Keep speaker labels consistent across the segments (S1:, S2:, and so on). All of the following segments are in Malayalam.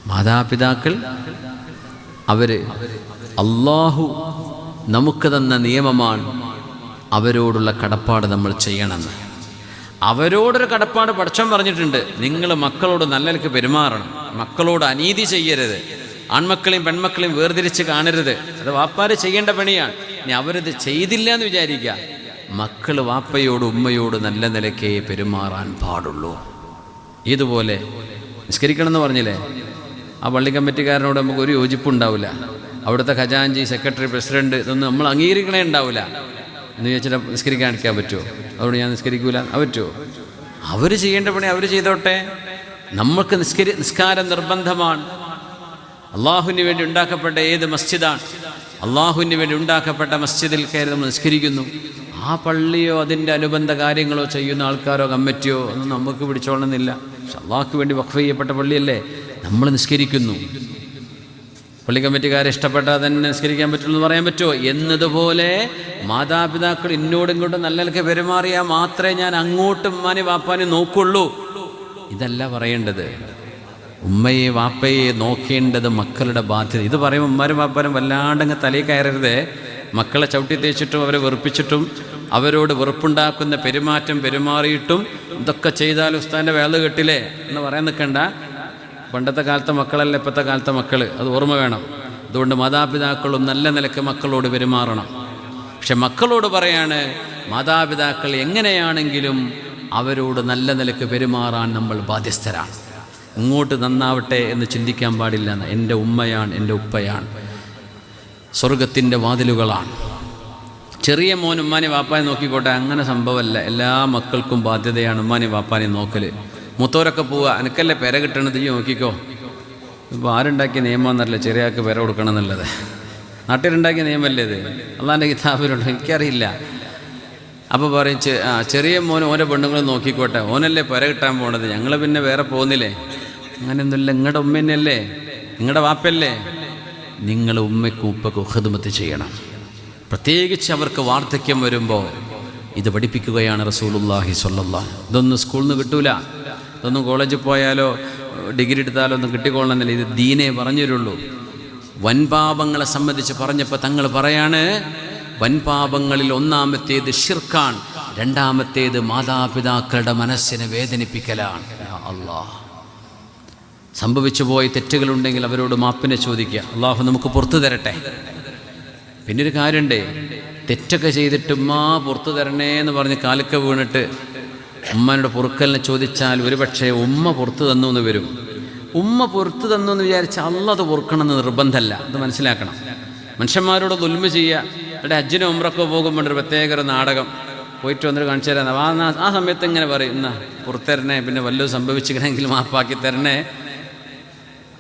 S1: മാതാപിതാക്കൾ അല്ലാഹു നമുക്ക് തന്ന നിയമമാണ്, അവരോടുള്ള കടപ്പാട് നമ്മൾ ചെയ്യണമെന്ന്. അവരോടൊരു കടപ്പാട് പടച്ചോൻ പറഞ്ഞിട്ടുണ്ട്, നിങ്ങൾ മക്കളോട് നല്ല നിലക്ക് പെരുമാറണം, മക്കളോട് അനീതി ചെയ്യരുത്, ആൺമക്കളെയും പെൺമക്കളെയും വേർതിരിച്ച് കാണരുത്. അത് വാപ്പാര് ചെയ്യേണ്ട പണിയാണ്. ഇനി അവരത് ചെയ്തില്ല എന്ന് വിചാരിക്കുക, മക്കൾ വാപ്പയോട് ഉമ്മയോട് നല്ല നിലക്കേ പെരുമാറാൻ പാടുള്ളൂ. ഇതുപോലെ നിസ്കരിക്കണം എന്ന് പറഞ്ഞില്ലേ, ആ പള്ളി കമ്മിറ്റിക്കാരനോട് നമുക്ക് ഒരു യോജിപ്പുണ്ടാവില്ല, അവിടുത്തെ ഖജാൻജി, സെക്രട്ടറി, പ്രസിഡന്റ് ഇതൊന്നും നമ്മൾ അംഗീകരിക്കണേ ഉണ്ടാവില്ല എന്ന് ചോദിച്ചിട്ട് നിസ്കരിക്കാണ്ടിരിക്കാൻ പറ്റുമോ? അതുകൊണ്ട് ഞാൻ നിസ്കരിക്കൂല, അത് പറ്റുമോ? അവർ ചെയ്യേണ്ട പണി അവർ ചെയ്തോട്ടെ. നമ്മൾക്ക് നിസ്കാരം നിർബന്ധമാണ്. അള്ളാഹുവിന് വേണ്ടി ഉണ്ടാക്കപ്പെട്ട ഏത് മസ്ജിദാണ്, അള്ളാഹുവിന് വേണ്ടി ഉണ്ടാക്കപ്പെട്ട മസ്ജിദിൽ കയറി നമ്മൾ നിസ്കരിക്കുന്നു. ആ പള്ളിയോ അതിൻ്റെ അനുബന്ധ കാര്യങ്ങളോ ചെയ്യുന്ന ആൾക്കാരോ കമ്മിറ്റിയോ ഒന്നും നമുക്ക് പിടിച്ചോളണമെന്നില്ല. പക്ഷെ അള്ളാഹ്ക്ക് വേണ്ടി വഖഫ് ചെയ്യപ്പെട്ട പള്ളിയല്ലേ, നമ്മൾ നിസ്കരിക്കുന്നു. പള്ളി കമ്മിറ്റിക്കാരെ ഇഷ്ടപ്പെട്ടാൽ തന്നെ നിസ്കരിക്കാൻ പറ്റുള്ളൂ എന്ന് പറയാൻ പറ്റുമോ? എന്നതുപോലെ മാതാപിതാക്കൾ ഇന്നോടും ഇങ്ങോട്ടും നല്ല നിലയ്ക്ക് പെരുമാറിയാൽ മാത്രമേ ഞാൻ അങ്ങോട്ടും ഉമ്മാനെ വാപ്പാനെ നോക്കുള്ളൂ. ഇതല്ല പറയേണ്ടത്. ഉമ്മയെ വാപ്പയെ നോക്കേണ്ടത് മക്കളുടെ ബാധ്യത. ഇത് പറയുമ്പോൾ ഉമ്മാരും വാപ്പാരും വല്ലാണ്ടങ്ങ് തലയിൽ കയറരുത്. മക്കളെ ചവിട്ടി തേച്ചിട്ടും അവരെ വെറുപ്പിച്ചിട്ടും അവരോട് വെറുപ്പുണ്ടാക്കുന്ന പെരുമാറ്റം പെരുമാറിയിട്ടും ഇതൊക്കെ ചെയ്താൽ ഉസ്താദിൻ്റെ വേള കെട്ടില്ലേ എന്ന് പറയാൻ നിൽക്കണ്ട. പണ്ടത്തെ കാലത്തെ മക്കളല്ല ഇപ്പോഴത്തെ കാലത്തെ മക്കൾ, അത് ഓർമ്മ വേണം. അതുകൊണ്ട് മാതാപിതാക്കളും നല്ല നിലക്ക് മക്കളോട് പെരുമാറണം. പക്ഷെ മക്കളോട് പറയാണ്, മാതാപിതാക്കൾ എങ്ങനെയാണെങ്കിലും അവരോട് നല്ല നിലക്ക് പെരുമാറാൻ നമ്മൾ ബാധ്യസ്ഥരാണ്. ഇങ്ങോട്ട് നന്നാവട്ടെ എന്ന് ചിന്തിക്കാൻ പാടില്ല. എൻ്റെ ഉമ്മയാണ്, എൻ്റെ ഉപ്പയാണ്, സ്വർഗത്തിൻ്റെ വാതിലുകളാണ്. ചെറിയ മോൻ ഉമ്മാനെ വാപ്പാനെ നോക്കിക്കോട്ടെ, അങ്ങനെ സംഭവമല്ല. എല്ലാ മക്കൾക്കും ബാധ്യതയാണ് ഉമ്മാനെ വാപ്പാനെ നോക്കൽ. മൂത്തോരൊക്കെ പോവുക, എനിക്കല്ലേ പെര കിട്ടണത്, ഈ നോക്കിക്കോ. ഇപ്പോൾ ആരുണ്ടാക്കിയ നിയമമെന്നറിയില്ല ചെറിയ ആൾക്ക് പെര കൊടുക്കണം എന്നുള്ളത്. നാട്ടിലുണ്ടാക്കിയ നിയമമല്ലേ ഇത്? അള്ളാൻ്റെ കിതാബിലുണ്ട്, എനിക്കറിയില്ല. അപ്പോൾ പറയും ചെറിയ മോൻ ഓരോ പെണ്ണുങ്ങൾ നോക്കിക്കോട്ടെ, ഓനല്ലേ പെര കിട്ടാൻ പോണത്, ഞങ്ങൾ പിന്നെ വേറെ പോകുന്നില്ലേ? അങ്ങനെയൊന്നുമില്ല. നിങ്ങളുടെ ഉമ്മ തന്നെയല്ലേ, നിങ്ങളുടെ വാപ്പയല്ലേ. നിങ്ങൾ ഉമ്മയ്ക്കും ഉപ്പയ്ക്കും ഖിദ്മത്ത് ചെയ്യണം. പ്രത്യേകിച്ച് അവർക്ക് വാർദ്ധക്യം വരുമ്പോൾ ഇത് പഠിപ്പിക്കുകയാണ് റസൂലുള്ളാഹി സ്വല്ലല്ലാഹു. ഇതൊന്നും സ്കൂളിൽ നിന്ന് കിട്ടൂല, ഇതൊന്നും കോളേജിൽ പോയാലോ ഡിഗ്രി എടുത്താലോ ഒന്നും കിട്ടിക്കൊള്ളണമെന്നില്ല. ഇത് ദീനേ പറഞ്ഞു തരുള്ളൂ. വൻപാപങ്ങളെ സംബന്ധിച്ച് പറഞ്ഞപ്പോൾ തങ്ങൾ പറയാണ്, വൻപാപങ്ങളിൽ ഒന്നാമത്തേത് ഷിർക്കാൺ, രണ്ടാമത്തേത് മാതാപിതാക്കളുടെ മനസ്സിനെ വേദനിപ്പിക്കലാണ്. അല്ലാഹ്, സംഭവിച്ചു പോയ തെറ്റുകളുണ്ടെങ്കിൽ അവരോട് മാപ്പിനെ ചോദിക്കുക, അള്ളാഹു നമുക്ക് പുറത്തു തരട്ടെ. പിന്നെ ഒരു കാര്യമുണ്ടേ, തെറ്റൊക്കെ ചെയ്തിട്ട് ഉമ്മ പുറത്തു തരണേ എന്ന് പറഞ്ഞ് കാലക്ക വീണിട്ട് ഉമ്മയുടെ പൊറുക്കലിനെ ചോദിച്ചാൽ ഒരുപക്ഷെ ഉമ്മ പുറത്തു തന്നു എന്ന് വരും. ഉമ്മ പുറത്തു തന്നു എന്ന് വിചാരിച്ചാൽ അള്ളാഹ് അത് പൊറുക്കണമെന്ന് നിർബന്ധമല്ല. അത് മനസ്സിലാക്കണം. മനുഷ്യന്മാരോട് ദുൽമ ചെയ്യുക. ഇവിടെ ഹജ്ജിനോ ഉംറക്കോ പോകുമ്പോൾ ഒരു പ്രത്യേക ഒരു നാടകം പോയിട്ട് വന്നിട്ട് കാണിച്ചു തരാം. ആ സമയത്ത് ഇങ്ങനെ പറയും, എന്നാ പുറത്തരണേ, പിന്നെ വല്ലതും സംഭവിച്ചിട്ടുണ്ടെങ്കിൽ മാപ്പാക്കി തരണേ.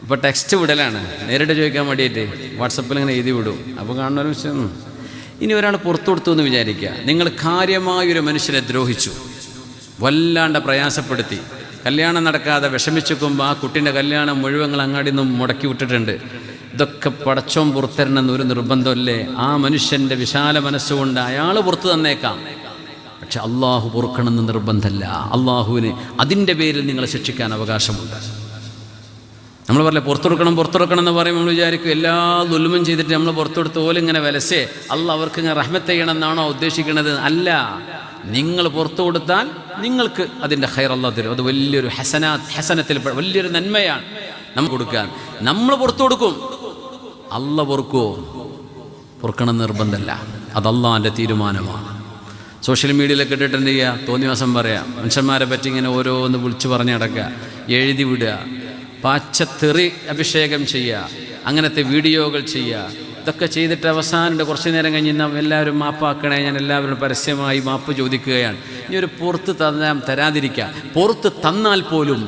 S1: ഇപ്പോൾ ടെക്സ്റ്റ് വിടലാണ്, നേരിട്ട് ചോദിക്കാൻ വേണ്ടിയിട്ട് വാട്സപ്പിൽ ഇങ്ങനെ എഴുതി വിടും. അപ്പോൾ കാണുന്ന ഒരു വിഷയം, ഇനി ഒരാൾ പുറത്തു കൊടുത്തു എന്ന് വിചാരിക്കുക, നിങ്ങൾ കാര്യമായൊരു മനുഷ്യനെ ദ്രോഹിച്ചു, വല്ലാണ്ട് പ്രയാസപ്പെടുത്തി, കല്യാണം നടക്കാതെ വിഷമിച്ചുക്കുമ്പോൾ ആ കുട്ടീൻ്റെ കല്യാണം മുഴുവൻ അങ്ങാടി നിന്നും മുടക്കി വിട്ടിട്ടുണ്ട്. ഇതൊക്കെ പടച്ചോൻ പുറത്തരണമെന്ന് ഒരു നിർബന്ധമല്ലേ? ആ മനുഷ്യൻ്റെ വിശാല മനസ്സുകൊണ്ട് അയാൾ പുറത്തു തന്നേക്കാം, പക്ഷെ അള്ളാഹു പൊറുക്കണമെന്ന് നിർബന്ധമല്ല. അള്ളാഹുവിന് അതിൻ്റെ പേരിൽ നിങ്ങളെ ശിക്ഷിക്കാൻ അവകാശമുണ്ട്. നമ്മൾ പറയില്ലേ പുറത്തെടുക്കണം എന്ന് പറയുമ്പോൾ നമ്മൾ വിചാരിക്കും എല്ലാ ദുൽമും ചെയ്തിട്ട് നമ്മൾ പുറത്തെടുത്ത് പോലും ഇങ്ങനെ വിലസേ അള്ളാഹ് അവർക്ക് ഇങ്ങനെ റഹ്മത്ത് ചെയ്യണമെന്നാണോ ഉദ്ദേശിക്കുന്നത്? അല്ല. നിങ്ങൾ പുറത്തു കൊടുത്താൽ നിങ്ങൾക്ക് അതിൻ്റെ ഖൈർ അല്ലാഹ് തരും. അത് വലിയൊരു ഹസനത്തിൽ വലിയൊരു നന്മയാണ് നമ്മൾ കൊടുക്കാൻ. നമ്മൾ പുറത്തു കൊടുക്കും, അള്ളാഹ് പൊറുക്കുമോ? പൊറുക്കണം നിർബന്ധമല്ല, അത് അള്ളാഹിൻ്റെ തീരുമാനമാണ്. സോഷ്യൽ മീഡിയയിലൊക്കെ ഇട്ടിട്ട് എന്ത് ചെയ്യുക, തോന്നിവാസം പറയാം, മനുഷ്യന്മാരെ പറ്റി ഇങ്ങനെ ഓരോന്ന് വിളിച്ചു പറഞ്ഞ് നടക്കുക, എഴുതി വിടുക, പാച്ചത്തെറി അഭിഷേകം ചെയ്യുക, അങ്ങനത്തെ വീഡിയോകൾ ചെയ്യുക. ഇതൊക്കെ ചെയ്തിട്ട് അവസാനം കുറച്ച് നേരം കഴിഞ്ഞ് എല്ലാവരും മാപ്പാക്കണേ, ഞാൻ എല്ലാവരും പരസ്യമായി മാപ്പ് ചോദിക്കുകയാണ്. ഇനി ഒരു പുറത്ത് തരാതിരിക്കുക. പുറത്ത് തന്നാൽ പോലും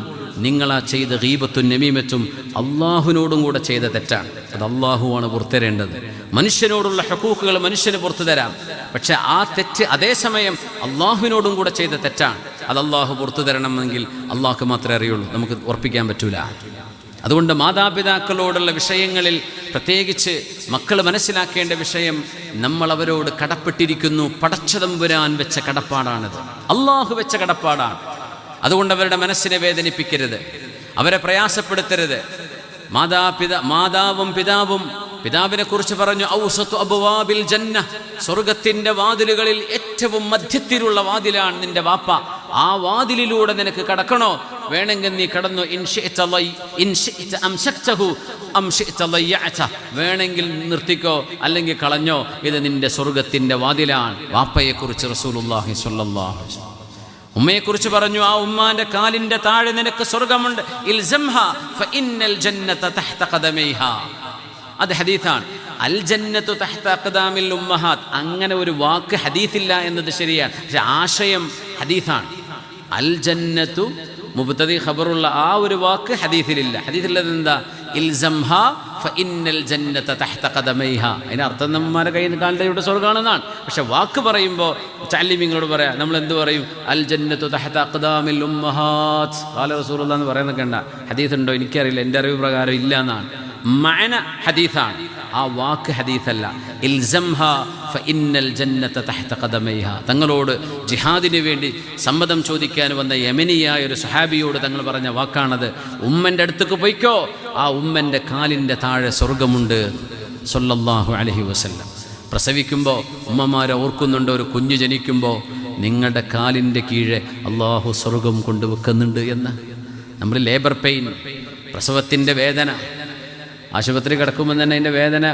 S1: നിങ്ങളാ ചെയ്ത ഗീബത്തും നമീമത്തും അള്ളാഹുവിനോടും കൂടെ ചെയ്ത തെറ്റാണ്. അത് അള്ളാഹുവാണ് പുറത്തരേണ്ടത്. മനുഷ്യനോടുള്ള ഹഖൂഖുകൾ മനുഷ്യന് പുറത്തു തരാം, പക്ഷെ ആ തെറ്റ് അതേസമയം അള്ളാഹുവിനോടും കൂടെ ചെയ്ത തെറ്റാണ്. അത് അള്ളാഹു പുറത്തു തരണമെങ്കിൽ അള്ളാഹ്ക്ക് മാത്രമേ അറിയുള്ളൂ, നമുക്ക് ഉറപ്പിക്കാൻ പറ്റൂല. അതുകൊണ്ട് മാതാപിതാക്കളോടുള്ള വിഷയങ്ങളിൽ പ്രത്യേകിച്ച് മക്കൾ മനസ്സിലാക്കേണ്ട വിഷയം, നമ്മൾ അവരോട് കടപ്പെട്ടിരിക്കുന്നു. പടച്ചതമ്പുരാൻ വെച്ച കടപ്പാടാണിത്, അള്ളാഹു വെച്ച കടപ്പാടാണ്. അതുകൊണ്ട് അവരുടെ മനസ്സിനെ വേദനിപ്പിക്കരുത്, അവരെ പ്രയാസപ്പെടുത്തരുത്. മാതാവും പിതാവും. പിതാവിനെ കുറിച്ച് പറഞ്ഞു ഔസതു അബ്വാബിൽ ജന്ന, സ്വർഗത്തിന്റെ വാതിലുകളിൽ ഏറ്റവും മധ്യത്തിലുള്ള വാതിലാണ് നിന്റെ വാപ്പ. ആ വാതിലിലൂടെ നിനക്ക് കടക്കണോ? വേണമെങ്കിൽ നീ കടന്നു. വേണമെങ്കിൽ നിർത്തിക്കോ, അല്ലെങ്കിൽ കളഞ്ഞോ. ഇത് നിന്റെ സ്വർഗത്തിന്റെ വാതിലാണ്. വാപ്പയെ കുറിച്ച് റസൂലുള്ളാഹി സ്വല്ലല്ലാഹു അലൈഹി വസല്ലം. ഉമ്മയെക്കുറിച്ച് പറഞ്ഞു ആ ഉമ്മാന്റെ കാലിന്റെ താഴെ നിനക്ക് സ്വർഗമുണ്ട്. ഇൽസംഹാ ഫഇന്നൽ ജന്നത തഹ്ത ഖദമൈഹാ. അത് ഹദീത്താണ്. അൽ ജന്നത്തു തഹ്ത അഖ്ദാമിൽ ഉമ്മഹാത്ത്. അങ്ങനെ ഒരു വാക്ക് ഹദീത്തില്ല എന്നത് ശരിയാണ്, പക്ഷെ ആശയം ഹദീത്താണ്. അൽ ജന്നത്തു മുബ്തദി ഖബറുള്ള ആ ഒരു വാക്ക് ഹദീത്തിലില്ല. ഹദീത്തിലുള്ളത് എന്താ? ഇൽസംഹാ ഫഇന്നൽ ജന്നത തഹ്ത ഖദമൈഹാ. അതിന് അർത്ഥം നമ്മമാരെ കയ്യിൽ കാലിൻ്റെ ഇവിടെ സ്വർഗ്ഗമാണെന്നാണ്. പക്ഷെ വാക്ക് പറയുമ്പോൾ മുതല്ലിമീങ്ങളോട് പറയാം, നമ്മൾ എന്ത് പറയും? അൽ ജന്നത്തു തഹ്ത അഖ്ദാമിൽ ഉമ്മഹാത്ത് ഖാല റസൂലുള്ളാഹി എന്ന് പറയുന്നൊക്കെ ഉണ്ട്. ഹദീത്ത് ഉണ്ടോ എനിക്കറിയില്ല, എൻ്റെ അറിവ് പ്രകാരം ഇല്ല എന്നാണ്. മഅന ഹദീത്താണ്, ആ വാക്ക് ഹദീത്തല്ല. ഇൽസംഹാ ഫഇന്നൽ ജന്നത തഹ്ത ഖദമൈഹാ. തങ്ങളോട് ജിഹാദിന് വേണ്ടി സമ്മതം ചോദിക്കാൻ വന്ന യമനിയായ ഒരു സ്വഹാബിയോട് തങ്ങൾ പറഞ്ഞ വാക്കാണത്. ഉമ്മൻ്റെ അടുത്തേക്ക് പോയിക്കോ, ആ ഉമ്മൻ്റെ കാലിൻ്റെ താഴെ സ്വർഗമുണ്ട്. സല്ലല്ലാഹു അലൈഹി വസല്ലം. പ്രസവിക്കുമ്പോൾ ഉമ്മമാരെ ഓർക്കുന്നുണ്ട്, ഒരു കുഞ്ഞ് ജനിക്കുമ്പോൾ നിങ്ങളുടെ കാലിൻ്റെ കീഴെ അള്ളാഹു സ്വർഗം കൊണ്ടുവെക്കുന്നുണ്ട് എന്ന്. നമ്മൾ ലേബർ പെയിൻ, പ്രസവത്തിൻ്റെ വേദന, ആശുപത്രി കിടക്കുമ്പോൾ തന്നെ അതിൻ്റെ വേദന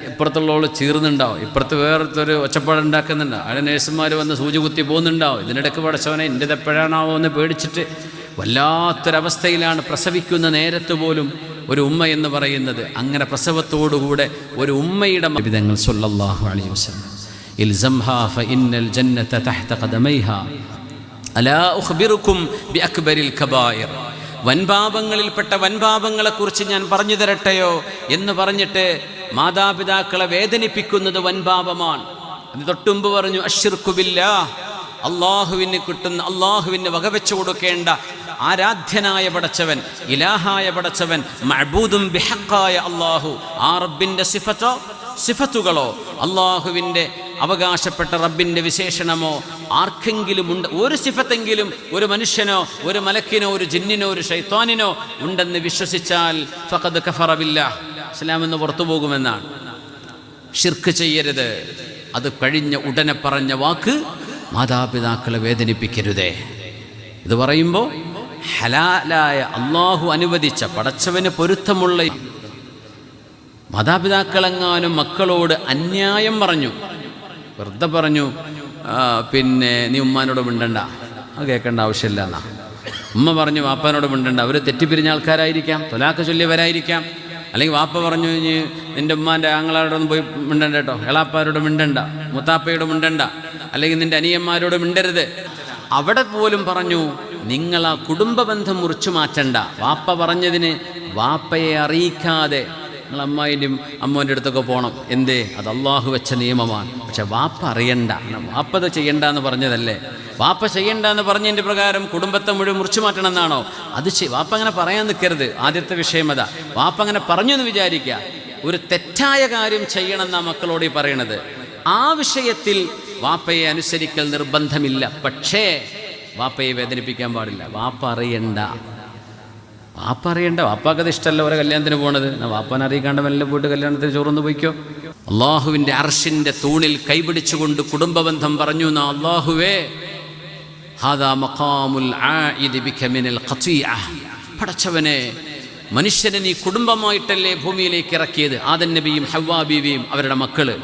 S1: ഇപ്പുറത്തുള്ളവൾ ചീർന്നുണ്ടാവും, ഇപ്പുറത്ത് വേറൊരു ഒച്ചപ്പാടുണ്ടാക്കുന്നുണ്ടാവും, അവിടെ നേഴ്സുമാർ വന്ന് സൂചി കുത്തി പോകുന്നുണ്ടാവും. ഇതിനിടയ്ക്ക് പടച്ചവനെ എൻ്റെത് എപ്പോഴാണാവോ എന്ന് പേടിച്ചിട്ട് വല്ലാത്തൊരവസ്ഥയിലാണ് പ്രസവിക്കുന്ന നേരത്ത് പോലും ഒരു ഉമ്മ എന്ന് പറയുന്നത്. അങ്ങനെ പ്രസവത്തോടുകൂടെ ഒരു ഉമ്മയുടെ വിധങ്ങൾ സല്ലല്ലാഹു അലൈഹി വസല്ലം. ഇൽസംഹാ ഫഇന്നൽ ജന്നത തഹ്ത ഖദമൈഹാ അലാ ഉഖ്ബിറുക്കും ബിഅക്ബരിൽ കബായിർ. വൻപാപങ്ങളിൽപ്പെട്ട വൻപാപങ്ങളെക്കുറിച്ച് ഞാൻ പറഞ്ഞു തരട്ടെയോ എന്ന് പറഞ്ഞിട്ട് മാതാപിതാക്കളെ വേദനിപ്പിക്കുന്നത് വൻപാപമാണ്. അത് തൊട്ടുമുമ്പ് പറഞ്ഞു അശ്ശിർക്കു ബില്ലാഹ്, അള്ളാഹുവിന് വകവെച്ചു കൊടുക്കേണ്ട ആരാധ്യനായ പടച്ചവൻ, ഇലാഹായ പടച്ചവൻ, മഅബൂദും ബിഹഖായ അള്ളാഹു. ആ റബ്ബിൻ്റെ സിഫത്തുകളോ അള്ളാഹുവിൻ്റെ അവകാശപ്പെട്ട റബ്ബിൻ്റെ വിശേഷണമോ ആർക്കെങ്കിലും ഉണ്ട്, ഒരു സിഫത്തെങ്കിലും ഒരു മനുഷ്യനോ ഒരു മലക്കിനോ ഒരു ജിന്നിനോ ഒരു ശൈത്വാനിനോ ഉണ്ടെന്ന് വിശ്വസിച്ചാൽ ഫഖദ് കഫറ ബില്ലാഹ്, ഇസ്ലാമെന്ന് പുറത്തു പോകുമെന്നാണ്. ഷിർക്ക് ചെയ്യരുത്. അത് കഴിഞ്ഞ ഉടനെ പറഞ്ഞ വാക്ക് മാതാപിതാക്കളെ വേദനിപ്പിക്കരുതേ. ഇത് പറയുമ്പോൾ ഹലാലായ അള്ളാഹു അനുവദിച്ച പടച്ചവന് പൊരുത്തമുള്ള മാതാപിതാക്കളെങ്ങാനും മക്കളോട് അന്യായം പറഞ്ഞു, വെറുതെ പറഞ്ഞു, പിന്നെ നീ ഉമ്മാനോട് മിണ്ടണ്ട, അത് കേൾക്കേണ്ട ആവശ്യമില്ല എന്നാ. ഉമ്മ പറഞ്ഞു വാപ്പാനോട് മിണ്ടണ്ട, അവർ തെറ്റിപ്പിരിഞ്ഞ ആൾക്കാരായിരിക്കാം, തൊലാക്ക് ചൊല്ലിയവരായിരിക്കാം. അല്ലെങ്കിൽ വാപ്പ പറഞ്ഞു നിൻ്റെ ഉമ്മാൻ്റെ ആങ്ങളാരോടൊന്നും പോയി മിണ്ടണ്ട കേട്ടോ, എളാപ്പാരോട് മിണ്ടണ്ട, മുത്താപ്പയോട് മിണ്ടണ്ട, അല്ലെങ്കിൽ നിൻ്റെ അനിയന്മാരോട് മിണ്ടരുത്. അവിടെ പോലും പറഞ്ഞു നിങ്ങൾ ആ കുടുംബ ബന്ധം മുറിച്ചു മാറ്റണ്ട. വാപ്പ പറഞ്ഞതിന് വാപ്പയെ അറിയിക്കാതെ നിങ്ങൾ അമ്മായിൻ്റെയും അമ്മോൻ്റെ അടുത്തൊക്കെ പോകണം. എന്തേ? അത് അള്ളാഹു വെച്ച നിയമമാണ്. പക്ഷെ വാപ്പ അറിയണ്ട, വാപ്പത് ചെയ്യണ്ട എന്ന് പറഞ്ഞതല്ലേ. വാപ്പ ചെയ്യണ്ട എന്ന് പറഞ്ഞതിൻ്റെ പ്രകാരം കുടുംബത്തെ മുഴുവൻ മുറിച്ചു മാറ്റണം എന്നാണോ? അത് വാപ്പ അങ്ങനെ പറയാൻ നിൽക്കരുത്. ആദ്യത്തെ വിഷയം അതാ. വാപ്പ അങ്ങനെ പറഞ്ഞു എന്ന് വിചാരിക്കുക. ഒരു തെറ്റായ കാര്യം ചെയ്യണം എന്നാ മക്കളോട് പറയണത്. ആ വിഷയത്തിൽ വാപ്പയെ അനുസരിക്കൽ നിർബന്ധമില്ല. പക്ഷേ വാപ്പയെ വേദനിപ്പിക്കാൻ പാടില്ല. വാപ്പ അറിയണ്ട. വാപ്പാക്കത് ഇഷ്ടമല്ല ഓരോ കല്യാണത്തിന് പോണത്. വാപ്പാനെ അറിയിക്കാണ്ട് മെല്ലെ പോയിട്ട് കല്യാണത്തിന് ചോറൊന്ന് പോയിക്കോ. അള്ളാഹുവിൻ്റെ അർഷിൻ്റെ തൂണിൽ കൈപിടിച്ചുകൊണ്ട് കുടുംബബന്ധം പറഞ്ഞു എന്നാ. അള്ളാഹുവേ ഹാദാ മഖാമുൽ ആഇദി ബിക മിനൽ ഖതീഅ. പടച്ചവനെ, മനുഷ്യനെ നീ കുടുംബമായിട്ടല്ലേ ഭൂമിയിലേക്ക് ഇറക്കിയത്. ആദം നബിയും ഹവ്വാ ബീവിയും അവരുടെ മക്കള്.